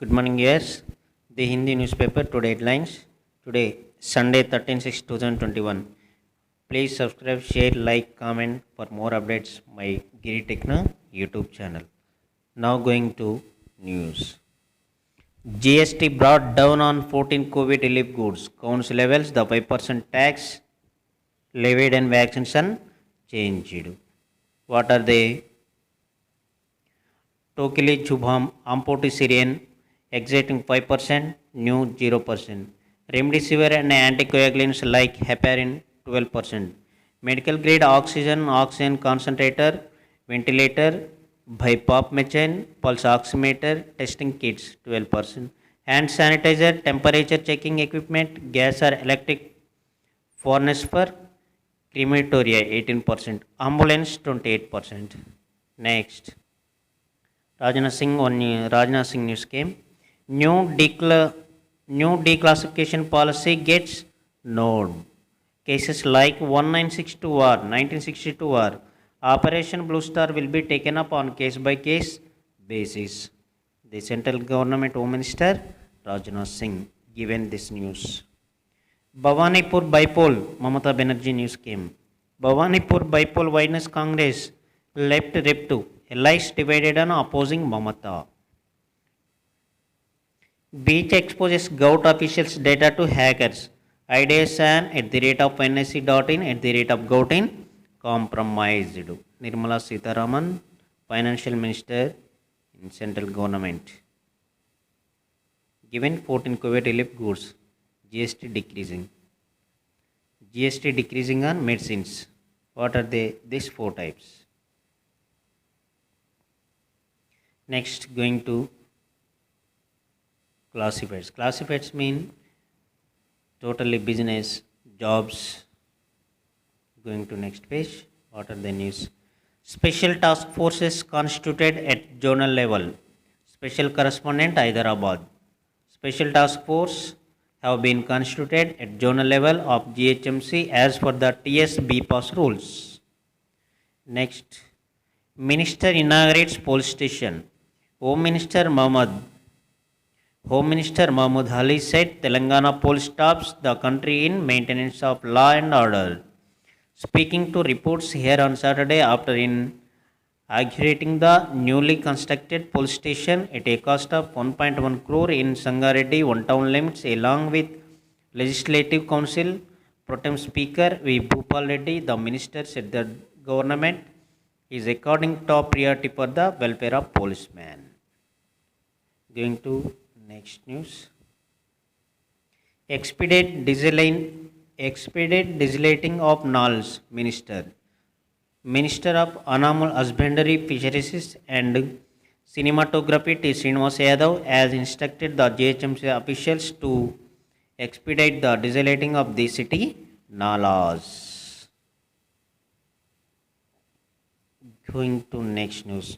Good morning, yes. The Hindi newspaper today headlines. Today, Sunday 13/6/2021. Please subscribe, share, like, comment for more updates. My Giri Techno YouTube channel. Now going to news. GST brought down on 14 COVID relief goods. Counts levels the 5% tax levied and vaccination changed. What are they? Tocilizumab, amphotericin, exiting 5%, new 0%. Remdesivir and anticoagulants like heparin 12%. Medical grade oxygen concentrator, ventilator, BiPAP machine, pulse oximeter, testing kits 12%. Hand sanitizer, temperature checking equipment, gas or electric furnace for crematoria 18%. Ambulance 28%. Next. Rajnath Singh news came. New declassification policy gets nod. Cases like 1962R, 1962R, Operation Blue Star will be taken up on case-by-case basis. The central government Home Minister Rajnath Singh given this news. Bhawanipur Bipole, Mamata Banerjee news came. Bhawanipur Bipole Witness Congress left Rep 2. Allies divided on opposing Mamata. Beach exposes Gout officials' data to hackers. IDSAN @NIC.in @Goutin compromised. Nirmala Sitharaman, Financial Minister in Central Government. Given 14 COVID relief goods, GST decreasing. GST decreasing on medicines. What are they? These 4 types. Next, going to classifieds. Classifieds mean totally business, jobs. Going to next page. What are the news? Special task forces constituted at zonal level. Special correspondent Hyderabad. Special task force have been constituted at zonal level of GHMC as per the TS BPAS rules. Next, Minister inaugurates police station. Home Minister Mahmood Ali said Telangana police tops the country in maintenance of law and order. Speaking to reports here on Saturday after inaugurating the newly constructed police station at a cost of 1.1 crore in Sangareddy, one town limits, along with Legislative Council Pro Tem Speaker V. Bhupal Reddy, the minister said the government is according top priority for the welfare of policemen. Going to next news. Expedite desolating of Nals Minister of Animal Husbandry, Fisheries and Cinematography T. Srinivas Yadav has instructed the GHMC officials to expedite the desolating of the city nalas. Going to next news.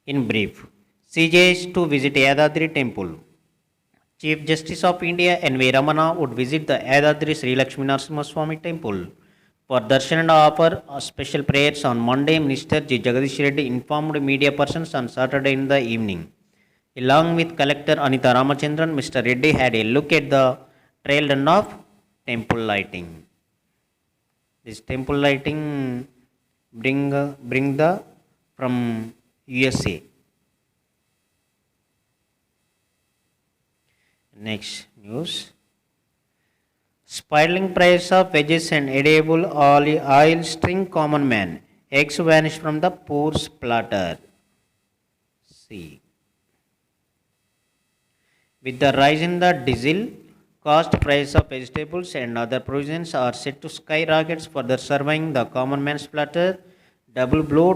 In brief, CJ is to visit Yadadri Temple. Chief Justice of India N.V. Ramana would visit the Yadadri Sri Lakshmi Narasimha Temple for darshan and offer special prayers on Monday. Minister G. Jagadish Reddy informed media persons on Saturday in the evening. Along with Collector Anita Ramachandran, Mr. Reddy had a look at the trail run of temple lighting. This temple lighting bring the from USA. Next news. Spiraling price of veggies and edible oil string common man. Eggs vanish from the poor's platter. See. With the rise in the diesel cost, price of vegetables and other provisions are set to skyrocket, further surveying the common man's platter. Double blow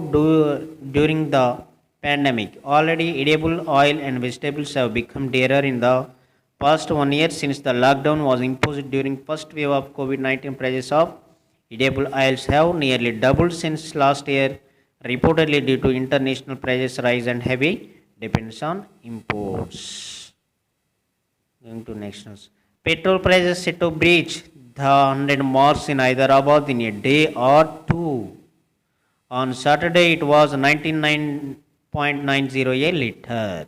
during the pandemic. Already edible oil and vegetables have become dearer in the past 1 year since the lockdown was imposed during first wave of COVID-19. Prices of edible oils have nearly doubled since last year, reportedly due to international prices rise and heavy dependence on imports. Going to next news. Petrol prices set to breach the 100 marks in Hyderabad in a day or two. On Saturday, it was 99.90 a liter.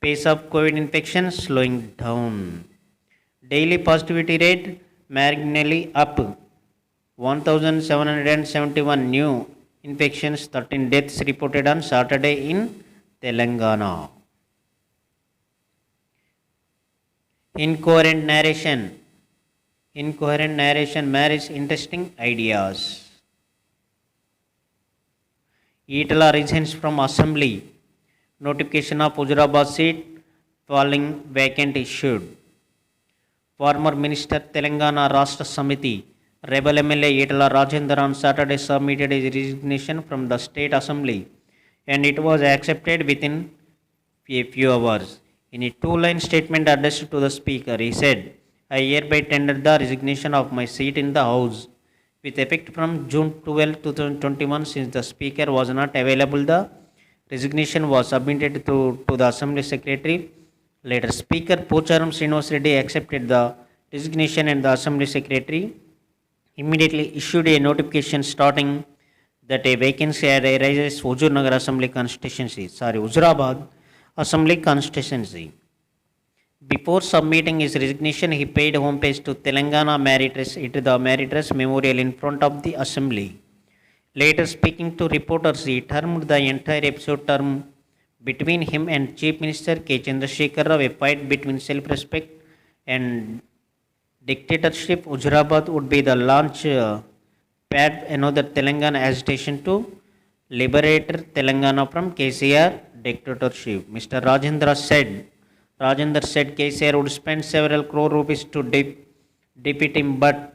Pace of COVID infection slowing down. Daily positivity rate marginally up. 1,771 new infections, 13 deaths reported on Saturday in Telangana. Incoherent narration. Incoherent narration marries interesting ideas. Itala resigns from assembly. Notification of Huzurabad seat falling vacant issued. Former Minister Telangana Rashtra Samiti, Rebel MLA Itala Rajendra on Saturday submitted his resignation from the State Assembly and it was accepted within a few hours. In a two-line statement addressed to the Speaker, he said, I hereby tender the resignation of my seat in the House. With effect from June 12, 2021, since the Speaker was not available, the resignation was submitted to the Assembly Secretary. Later, Speaker Pocharam Srinivas Reddy accepted the resignation and the Assembly Secretary immediately issued a notification starting that a vacancy had arises Huzurnagar Assembly constituency, Huzurabad Assembly constituency. Before submitting his resignation, he paid homage to Telangana Meritress Memorial in front of the Assembly. Later, speaking to reporters, he termed the entire episode term between him and Chief Minister K. Chandrasekhar Rao a fight between self-respect and dictatorship. Huzurabad would be the launch pad, another Telangana agitation to liberate Telangana from KCR dictatorship. Mr. Rajendra said KCR would spend several crore rupees to defeat him, but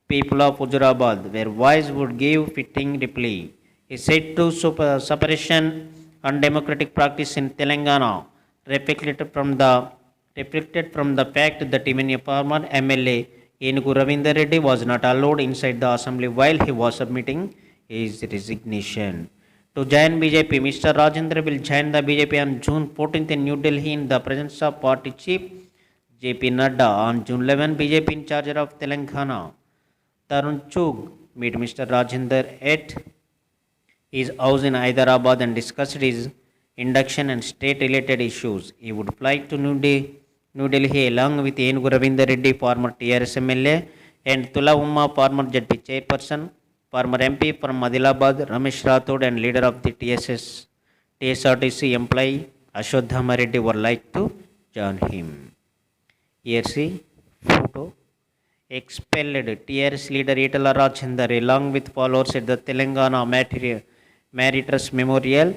people of Huzurabad were wise would give fitting reply. He said to suppression undemocratic practice in Telangana reflected from the fact that even a former MLA Enugu Ravindra Reddy was not allowed inside the assembly while he was submitting his resignation. To join BJP, Mr. Rajendra will join the BJP on June 14th in New Delhi in the presence of party chief JP Nadda. On June 11, BJP in charge of Telangana, Tarun Chugh, meet Mr. Rajendra at his house in Hyderabad and discussed his induction and state-related issues. He would fly to New Delhi along with Enugu Ravindra Reddy, former TRS MLA, and Tula Umma, former ZP chairperson, former MP from Adilabad, Ramesh Rathod, and leader of the TSRTC employee Ashwadhama Reddy were like to join him. Here see photo. Expelled TRS leader Itala Rajendra along with followers at the Telangana Meritress Memorial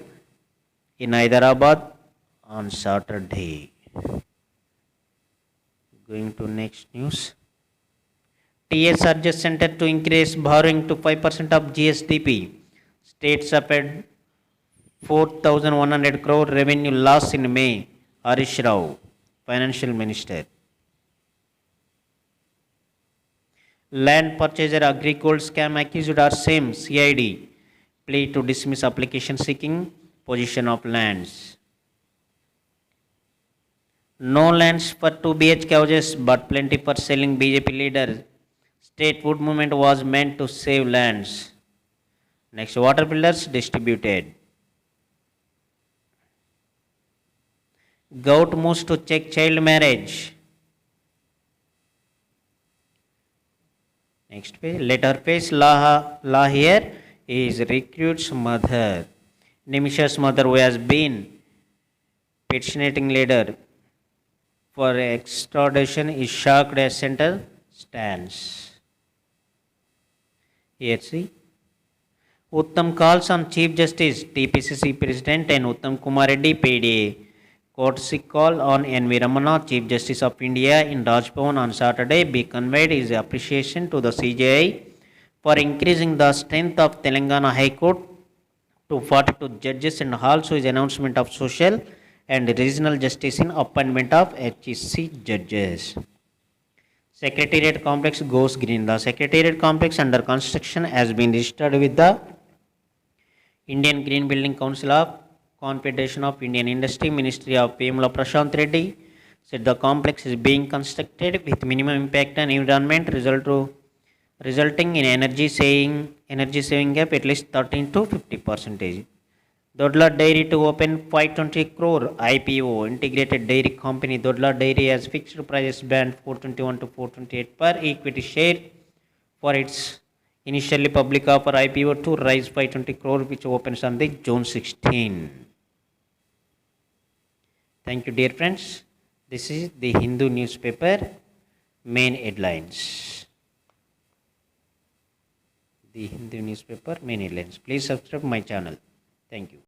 in Hyderabad on Saturday. Going to next news. TS urges center to increase borrowing to 5% of GSDP. State suffered 4,100 crore revenue loss in May. Harish Rao, Financial Minister. Land purchaser Agrigold scam accused are same CID. Plea to dismiss application seeking possession of lands. No lands for 2 BHK houses but plenty for selling. BJP leader. State wood movement was meant to save lands. Next, water builders distributed. Gout moves to check child marriage. Next page. Let her face law here is recruit's mother. Nimisha's mother, who has been petitioning leader for extradition, is shocked as center stands. Here see. Uttam calls on Chief Justice, TPCC President and Uttam Kumar Reddy paid a courtesy call on N.V. Ramana, Chief Justice of India in Raj Bhavan on Saturday. Be conveyed his appreciation to the CJI for increasing the strength of Telangana High Court to 42 judges and also his announcement of social and regional justice in appointment of HEC judges. Secretariat complex goes green. The Secretariat complex under construction has been registered with the Indian Green Building Council of Confederation of Indian Industry. Ministry of Vemula Prashant Reddy said the complex is being constructed with minimum impact on environment resulting in energy saving gap at least 13 to 50%. Dodla Dairy to open 520 crore IPO. Integrated Dairy Company Dodla Dairy has fixed prices band 421 to 428 per equity share for its initially public offer IPO to rise 520 crore, which opens on the June 16. Thank you, dear friends. This is the Hindu newspaper main headlines. The Hindu newspaper main headlines. Please subscribe my channel. Thank you.